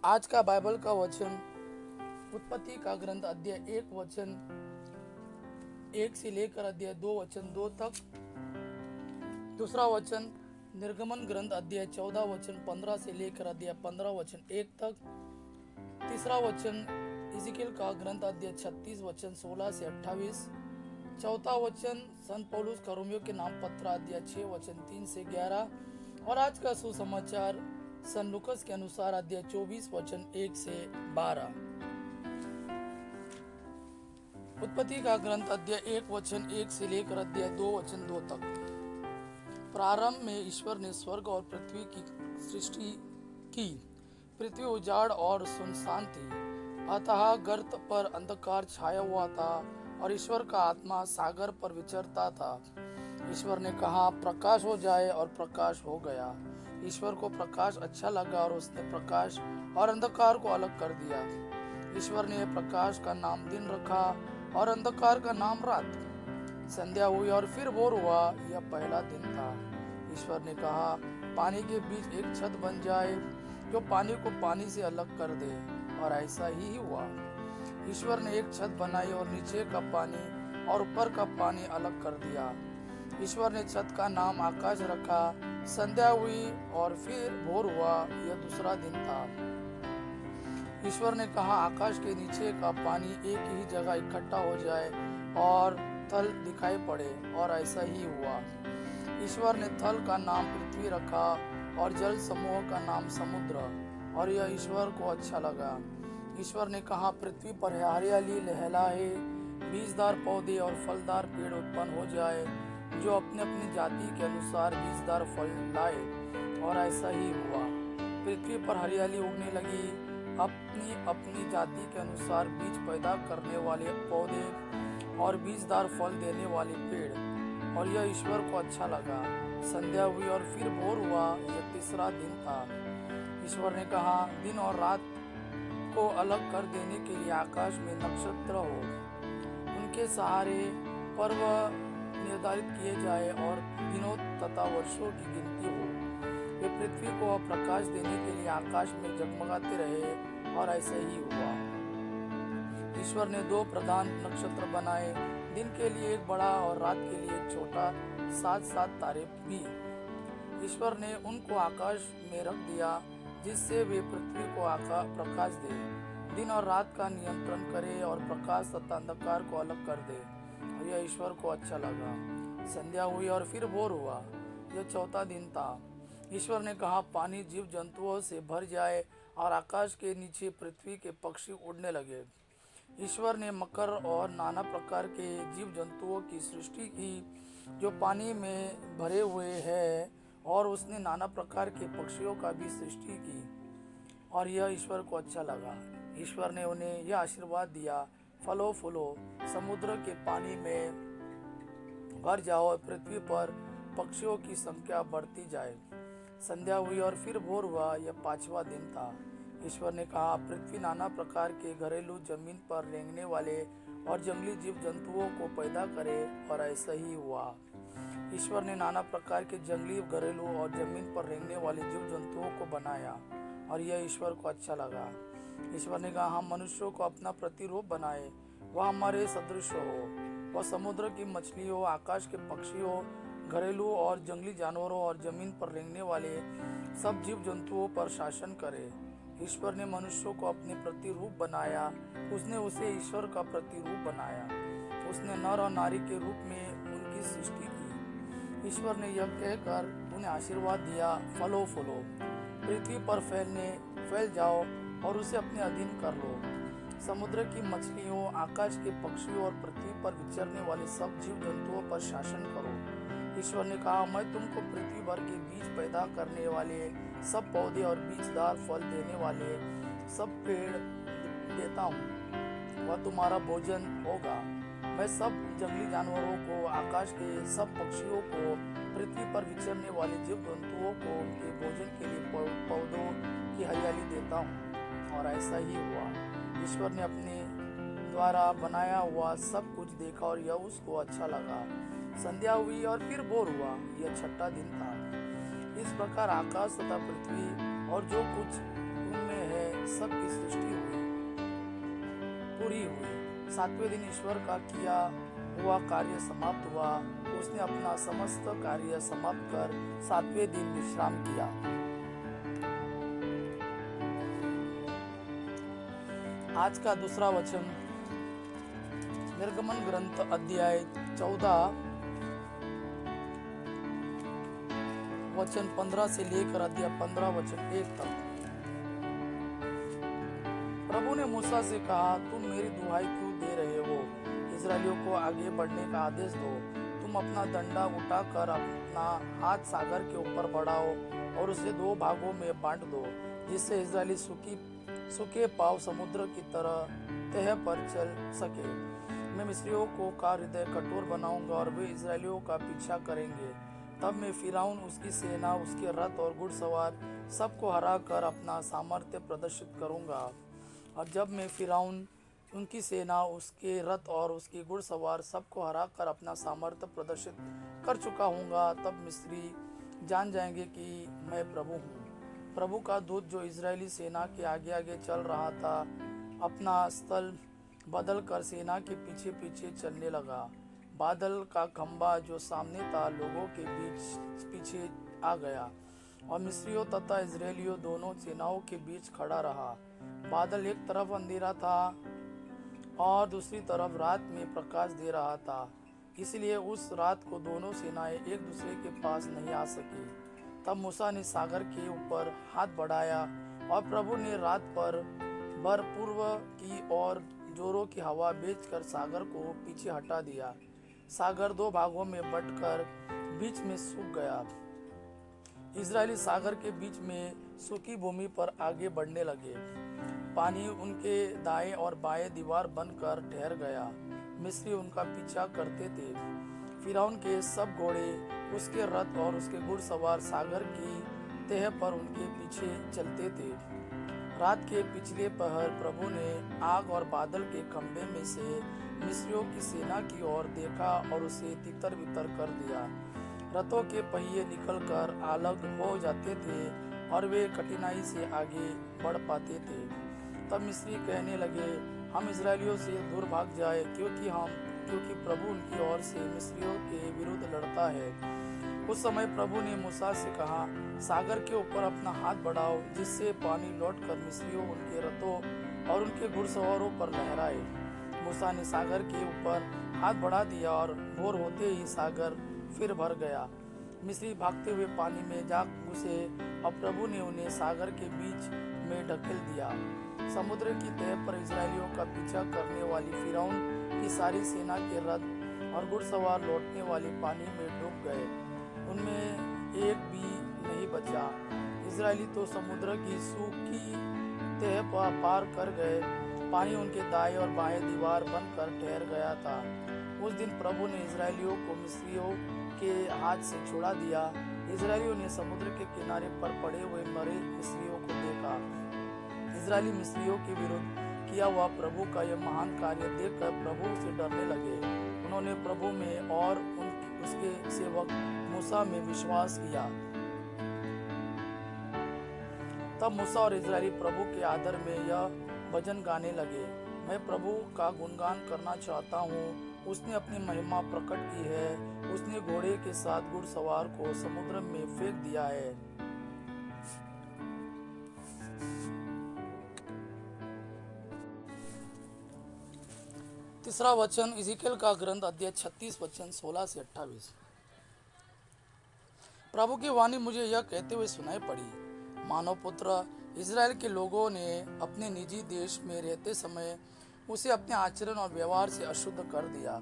आज का बाइबल का वचन उत्पत्ति का ग्रंथ अध्याय 1 वचन 1 से लेकर अध्याय 2 वचन 2 तक। दूसरा वचन निर्गमन ग्रंथ अध्याय 14 वचन 15 से लेकर अध्याय 15 वचन 1 तक। तीसरा वचन इज़िकियल का ग्रंथ अध्याय 36 वचन 16 से 28। चौथा वचन संत पौलुस का रोमियो के नाम पत्र अध्याय 6 वचन 3 से 11। और आज का सुसमाचार सन लूकस के अनुसार अध्याय 24 वचन 1 से 12। उत्पत्ति का ग्रंथ अध्याय 1 वचन 1 से लेकर अध्याय 2 वचन 2 तक। प्रारंभ में ईश्वर ने स्वर्ग और पृथ्वी की सृष्टि की। पृथ्वी उजाड़ और सुनसान थी, अतः गर्त पर अंधकार छाया हुआ था और ईश्वर का आत्मा सागर पर विचरता था। ईश्वर ने कहा, प्रकाश हो जाए, और प्रकाश हो गया। ईश्वर को प्रकाश अच्छा लगा और उसने प्रकाश और अंधकार को अलग कर दिया। ईश्वर ने प्रकाश का नाम दिन रखा और अंधकार का नाम रात। संध्या हुई और फिर भोर हुआ, यह पहला दिन था। ईश्वर ने कहा, पानी के बीच एक छत बन जाए जो पानी को पानी से अलग कर दे, और ऐसा ही हुआ। ईश्वर ने एक छत बनाई और नीचे का पानी और ऊपर का पानी अलग कर दिया। ईश्वर ने छत का नाम आकाश रखा। संध्या हुई और फिर भोर हुआ, यह दूसरा दिन था। ईश्वर ने कहा, आकाश के नीचे का पानी एक ही जगह इकट्ठा हो जाए और थल दिखाई पड़े, और ऐसा ही हुआ। ईश्वर ने थल का नाम पृथ्वी रखा और जल समूह का नाम समुद्र, और यह ईश्वर को अच्छा लगा। ईश्वर ने कहा, पृथ्वी पर हरियाली लहलाए, बीजदार पौधे और फलदार पेड़ उत्पन्न हो जाए जो अपने अपनी जाति के अनुसार बीजदार फल लाए, और ऐसा ही हुआ। पृथ्वी पर हरियाली उगने लगी, अपनी अपनी जाति के अनुसार बीज पैदा करने वाले पौधे और बीजदार फल देने वाले पेड़, और यह ईश्वर को अच्छा लगा। संध्या हुई और फिर भोर हुआ, यह तीसरा दिन था। ईश्वर ने कहा, दिन और रात को अलग कर देने के लिए आकाश में नक्षत्र हो, उनके सहारे पर्व निर्धारित किए जाए और दिनों तथा वर्षों की गिनती हो। वे पृथ्वी को प्रकाश देने के लिए आकाश में जगमगाते रहे, और ऐसा ही हुआ। ईश्वर ने दो प्रधान नक्षत्र बनाए, दिन के लिए एक बड़ा और रात के लिए एक छोटा, 7-7 तारे भी। ईश्वर ने उनको आकाश में रख दिया, जिससे वे पृथ्वी को प्रकाश दे, दिन और रात का नियंत्रण करे और प्रकाश तथा अंधकार को अलग कर दे, और यह ईश्वर को अच्छा लगा। संध्या हुई और फिर भोर हुआ, यह चौथा दिन था। ईश्वर ने कहा, पानी जीव जंतुओं से भर जाए और आकाश के नीचे पृथ्वी के पक्षी उड़ने लगे। ईश्वर ने मकर और नाना प्रकार के जीव जंतुओं की सृष्टि की जो पानी में भरे हुए हैं, और उसने नाना प्रकार के पक्षियों का भी सृष्टि की, और यह ईश्वर को अच्छा लगा। ईश्वर ने उन्हें यह आशीर्वाद दिया, फलो फूलो, समुद्र के पानी में भर जाओ और पृथ्वी पर पक्षियों की संख्या बढ़ती जाए। संध्या हुई और फिर भोर हुआ, यह पांचवा दिन था। ईश्वर ने कहा, पृथ्वी नाना प्रकार के घरेलू जमीन पर रेंगने वाले और जंगली जीव जंतुओं को पैदा करे, और ऐसा ही हुआ। ईश्वर ने नाना प्रकार के जंगली, घरेलू और जमीन पर रेंगने वाले जीव जंतुओं को बनाया, और यह ईश्वर को अच्छा लगा। ईश्वर ने कहा, हम मनुष्यों को अपना प्रतिरूप बनाए, वह हमारे सदृश हो। वह समुद्र की मछलियों, आकाश के पक्षियों, घरेलू और जंगली जानवरों और जमीन पर रेंगने वाले सब जीव जंतुओं पर शासन करे। ईश्वर ने मनुष्यों को अपने प्रतिरूप बनाया, उसने उसे ईश्वर का प्रतिरूप बनाया। उसने नर और नारी के रूप में उनकी सृष्टि की। ईश्वर ने यह कहकर उन्हें आशीर्वाद दिया, फलो फूलो, पृथ्वी पर फैल जाओ और उसे अपने अधीन कर लो। समुद्र की मछलियों, आकाश के पक्षियों और पृथ्वी पर विचरने वाले सब जीव जंतुओं पर शासन करो। ईश्वर ने कहा, मैं तुमको पृथ्वी भर के बीज पैदा करने वाले सब पौधे और बीजदार फल देने वाले सब पेड़ देता हूँ, वह तुम्हारा भोजन होगा। मैं सब जंगली जानवरों को, आकाश के सब पक्षियों को, पृथ्वी पर विचरने वाले जीव जंतुओं को उनके भोजन के लिए पौधों की हरियाली देता हूँ, और ऐसा ही हुआ। ईश्वर ने अपने द्वारा बनाया हुआ सब कुछ देखा, और यह उसको अच्छा लगा। संध्या हुई और फिर भोर हुआ, यह छठा दिन था। इस प्रकार आकाश तथा पृथ्वी और जो कुछ उनमें है सबकी सृष्टि हुई, पूरी हुई। सातवें दिन ईश्वर का किया हुआ कार्य समाप्त हुआ। उसने अपना समस्त कार्य समाप्त कर सातवें दिन विश्राम किया। आज का दूसरा वचन निर्गमन ग्रंथ अध्याय 14 वचन 15 से लेकर अध्याय 15 वचन 1 तक। प्रभु ने मूसा से कहा, तुम मेरी दुहाई क्यों दे रहे हो? इस्राएलियों को आगे बढ़ने का आदेश दो। तुम अपना डंडा उठाकर अपना हाथ सागर के ऊपर बढ़ाओ और उसे दो भागों में बांट दो, जिससे इस्राएली सूखे पांव समुद्र की तरह तह पर चल सके। मैं मिस्रियों का हृदय कठोर बनाऊंगा और वे इस्राएलियों का पीछा करेंगे। तब मैं फिरौन, उसकी सेना, उसके रथ और घुड़सवार सबको हरा कर अपना सामर्थ्य प्रदर्शित करूंगा। और जब मैं फिरौन, उनकी सेना, उसके रथ और उसके घुड़सवार सबको हरा कर अपना सामर्थ्य प्रदर्शित कर चुका हूँगा, तब मिस्री जान जाएंगे कि मैं प्रभु हूँ। प्रभु का दूत जो इजरायली सेना के आगे आगे चल रहा था, अपना स्थल बदल कर सेना के पीछे पीछे चलने लगा। बादल का खंबा जो सामने था लोगों के बीच पीछे आ गया और मिस्रियों तथा इजरायलियों दोनों सेनाओं के बीच खड़ा रहा। बादल एक तरफ अंधेरा था और दूसरी तरफ रात में प्रकाश दे रहा था, इसलिए उस रात को दोनों सेनाएं एक दूसरे के पास नहीं आ सकी। तब मूसा ने सागर के ऊपर हाथ बढ़ाया और प्रभु ने रात भर पूर्व की ओर जोरों की हवा भेजकर सागर को पीछे हटा दिया। सागर दो भागों में बंटकर बीच में सूख गया। इजरायली सागर के बीच में सूखी भूमि पर आगे बढ़ने लगे। पानी उनके दाएं और बाएं दीवार बनकर ठहर गया। मिस्री उनका पीछा करते थे। फिरौन के सब घोड़े, उसके रथ और उसके घुड़सवार सागर की तह पर उनके पीछे चलते थे। रात के पिछले पहर प्रभु ने आग और बादल के खंभे में से मिस्रियों की सेना की ओर देखा और उसे तितर बितर कर दिया। रथों के पहिए निकलकर अलग हो जाते थे और वे कठिनाई से आगे बढ़ पाते थे। तब मिस्री कहने लगे, हम इजरायलियों से दूर भाग जाए, क्योंकि प्रभु उनकी ओर से मिस्रियों के विरुद्ध लड़ता है। उस समय प्रभु ने मूसा से कहा, सागर के ऊपर अपना हाथ बढ़ाओ, जिससे पानी लौटकर मिस्रियों, उनके रथों और उनके घुड़सवारों पर लहराए। मूसा ने सागर के ऊपर हाथ बढ़ा दिया और भोर होते ही सागर फिर भर गया। मिस्री भागते हुए पानी में जा घुसे और प्रभु ने उन्हें सागर के बीच में ढकेल दिया। समुद्र की तह पर इजरायलियों का पीछा करने वाली फिरौन की सारी सेना के रथ और घुड़सवार लौटने वाले पानी में डूब गए। उनमें एक भी नहीं बचा। इजरायली तो समुद्र की सूखी तह पार कर गए। पानी उनके दाएं और बाएं दीवार बनकर ठहर गया था। उस दिन प्रभु ने इजरायलियों को मिस्रियों के हाथ से छुड़ा दिया। इजरायलियों ने समुद्र के किनारे पर पड़े हुए मरे मिस्रियों को देखा। इजरायली मिस्रियों के विरुद्ध किया हुआ प्रभु का यह महान कार्य देखकर प्रभु से डरने लगे। उन्होंने प्रभु में और उसके सेवक मूसा में विश्वास किया। तब मूसा और इजरायली प्रभु के आदर में यह भजन गाने लगे, मैं प्रभु का गुणगान करना चाहता हूँ। उसने अपनी महिमा प्रकट की है। उसने घोड़े के साथ घुड़सवार को समुद्र में फेंक दिया है। तीसरा वचन इज़िकियल का ग्रंथ अध्याय 36 वचन 16 से 28। प्रभु की वाणी मुझे यह कहते हुए सुनाई पड़ी, मानव पुत्र, इजराइल के लोगों ने अपने निजी देश में रहते समय उसे अपने आचरण और व्यवहार से अशुद्ध कर दिया।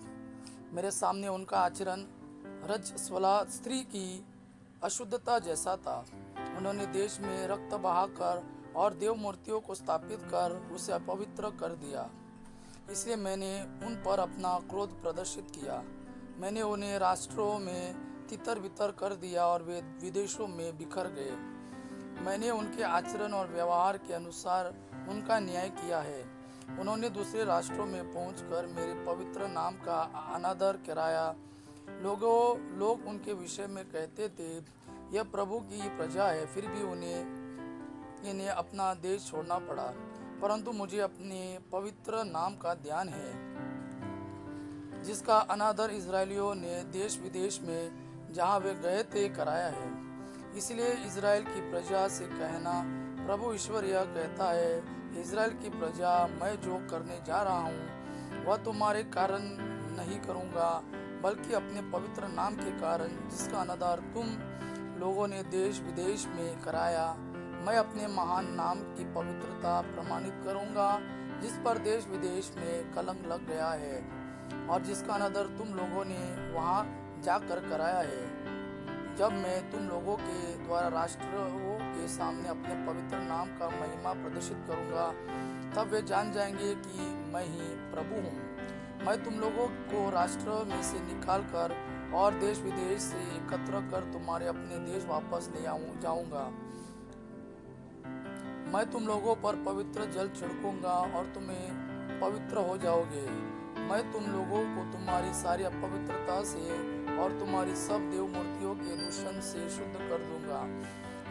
मेरे सामने उनका आचरण रजस्वला स्त्री की अशुद्धता जैसा था। उन्होंने देश में रक्त बहाकर और देव मूर्तियों को स्थापित कर उसे अपवित्र कर दिया। इसलिए मैंने उन पर अपना क्रोध प्रदर्शित किया। मैंने उन्हें राष्ट्रों में तितर बितर कर दिया और वे विदेशों में बिखर गए। मैंने उनके आचरण और व्यवहार के अनुसार उनका न्याय किया है। उन्होंने दूसरे राष्ट्रों में पहुंचकर मेरे पवित्र नाम का अनादर कराया। लोग उनके विषय में कहते थे, यह प्रभु की प्रजा है, फिर भी उन्हें इन्हें अपना देश छोड़ना पड़ा, परंतु मुझे अपने पवित्र नाम का ध्यान है, जिसका अनादर इजरायलियों ने देश विदेश में जहाँ वे गए थे कराया है। इसलिए इजराइल की प्रजा से कहना, प्रभु ईश्वर यह कहता है, इजराइल की प्रजा, मैं जो करने जा रहा हूँ वह तुम्हारे कारण नहीं करूँगा, बल्कि अपने पवित्र नाम के कारण, जिसका अनादर तुम लोगों ने देश विदेश में कराया। मैं अपने महान नाम की पवित्रता प्रमाणित करूँगा, जिस पर देश विदेश में कलंक लग गया है और जिसका अनादर तुम लोगों ने वहाँ जाकर कराया है। जब मैं तुम लोगों के द्वारा राष्ट्रों के सामने अपने पवित्र नाम का महिमा प्रदर्शित करूंगा, तब वे जान जाएंगे कि मैं ही प्रभु हूँ। मैं तुम लोगों को राष्ट्र में से निकाल कर और देश विदेश से एकत्र कर तुम्हारे अपने देश वापस ले जाऊंगा। मैं तुम लोगों पर पवित्र जल छिड़कूंगा और तुम्हें पवित्र हो जाओगे। मैं तुम लोगों को तुम्हारी सारी अपवित्रता से और तुम्हारी सब देव मूर्तियों के दूषण से शुद्ध कर दूंगा।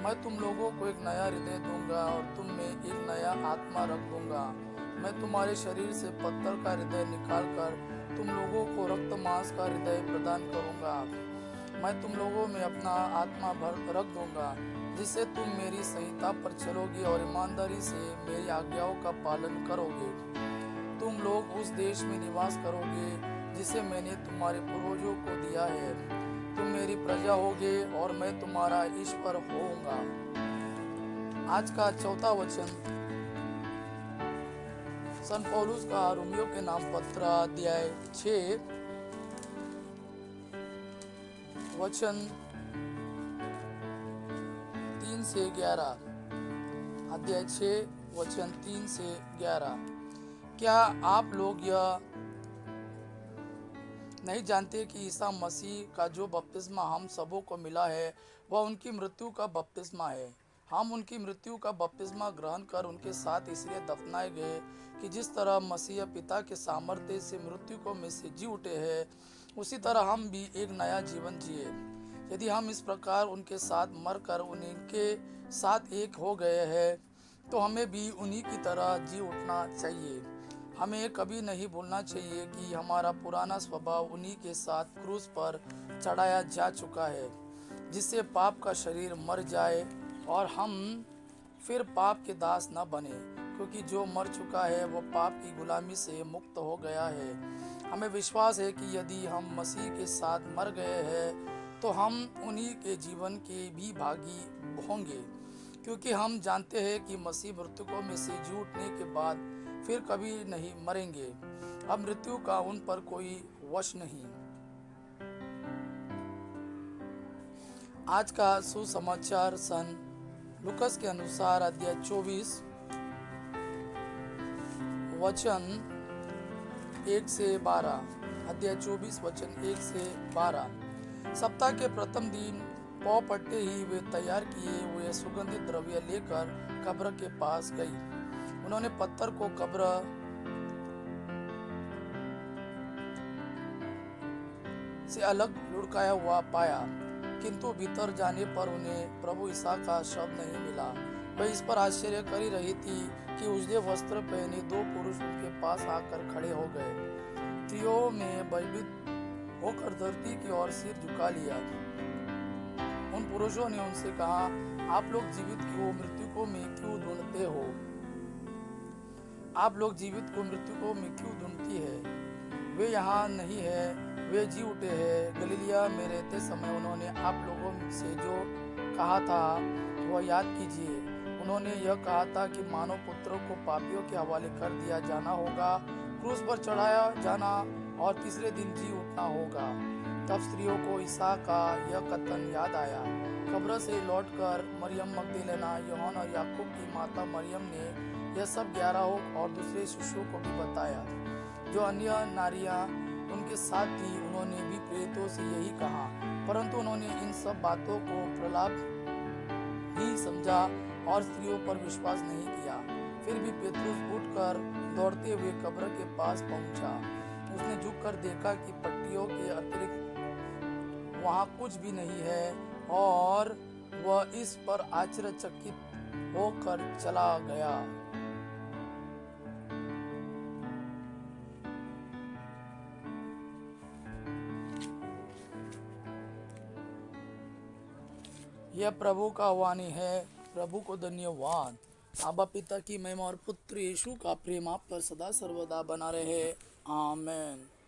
मैं तुम लोगों को एक नया हृदय दूंगा और तुम में एक नया आत्मा रख दूंगा। मैं तुम्हारे शरीर से पत्थर का हृदय निकालकर तुम लोगों को रक्त मांस का हृदय प्रदान करूंगा। मैं तुम लोगों में अपना आत्मा भर रख दूंगा, जिससे तुम मेरी संहिता पर चलोगे और ईमानदारी से मेरी आज्ञाओं का पालन करोगे। तुम लोग उस देश में निवास करोगे जिसे मैंने तुम्हारे पूर्वजों को दिया है। तुम मेरी प्रजा होगे और मैं तुम्हारा ईश्वर होऊंगा। आज का चौथा वचन संत पौलुस का रोमियो के नाम पत्र अध्याय 6 वचन 3 से 11। अध्याय 6 वचन 3 से 11। क्या आप लोग यह नहीं जानते कि ईसा मसीह का जो बपतिस्मा हम सबों को मिला है वह उनकी मृत्यु का बपतिस्मा है। हम उनकी मृत्यु का बपतिस्मा ग्रहण कर उनके साथ इसलिए दफनाए गए कि जिस तरह मसीह पिता के सामर्थ्य से मृत्यु को में से जी उठे हैं, उसी तरह हम भी एक नया जीवन जिए। यदि हम इस प्रकार उनके साथ मरकर उनके साथ एक हो गए हैं, तो हमें भी उन्हीं की तरह जी उठना चाहिए। हमें कभी नहीं भूलना चाहिए कि हमारा पुराना स्वभाव उन्हीं के साथ क्रूस पर चढ़ाया जा चुका है, जिससे पाप का शरीर मर जाए और हम फिर पाप के दास न बने, क्योंकि जो मर चुका है वह पाप की गुलामी से मुक्त हो गया है। हमें विश्वास है कि यदि हम मसीह के साथ मर गए हैं तो हम उन्हीं के जीवन के भी भागी होंगे, क्योंकि हम जानते हैं कि मसीह मृतकों में से जी उठने के बाद फिर कभी नहीं मरेंगे। अब मृत्यु का उन पर कोई वश नहीं। आज का सुसमाचार सन लूकस के अनुसार अध्याय 24 वचन 1 से 12। अध्याय 24 वचन 1 से 12। सप्ताह के प्रथम दिन पौ पट्टे ही वे तैयार किए हुए सुगंधित द्रव्य लेकर कब्र के पास गई। उन्होंने पत्थर को कब्र से अलग लुढ़काया हुआ पाया, किंतु भीतर जाने पर उन्हें प्रभु ईसा का शब्द नहीं मिला। वह इस पर आश्चर्य कर रही थी कि उजले वस्त्र पहने 2 पुरुष उनके पास आकर खड़े हो गए। स्त्रियों में भयभीत होकर धरती की ओर सिर झुका लिया। उन पुरुषों ने उनसे कहा, आप लोग जीवित को मृतकों में क्यों ढूंढते हो? आप लोग जीवित को मृतकों में क्यों ढूंढती है? वे यहाँ नहीं है, वे जी उठे हैं। गलीलिया में रहते समय उन्होंने आप लोगों से जो कहा था वह याद कीजिए। उन्होंने यह कहा था कि मानव पुत्रों को पापियों के हवाले कर दिया जाना होगा, क्रूस पर चढ़ाया जाना और तीसरे दिन जी उठना होगा। तब स्त्रियों को ईसा का यह कथन याद आया। कब्र से लौटकर मरियम मगदलेना, यूहन्ना और याकूब की माता मरियम ने यह सब 11 और दूसरे शिष्यों को भी बताया। जो अन्य नारियां उनके साथ थी, उन्होंने भी प्रेरितों से यही कहा, परंतु उन्होंने इन सब बातों को प्रलाप ही समझा और स्त्रियों पर विश्वास नहीं किया। फिर भी पेतरुस उठकर दौड़ते हुए कब्र के पास पहुंचा। उसने झुककर देखा कि पट्टियों के अतिरिक्त वहां कुछ भी नहीं है, और वह इस पर आश्चर्यचकित होकर चला गया। यह प्रभु का वाणी है। प्रभु को धन्यवाद। आबा पिता की महिमा और पुत्र यीशु का प्रेम आप पर सदा सर्वदा बना रहे। आमेन।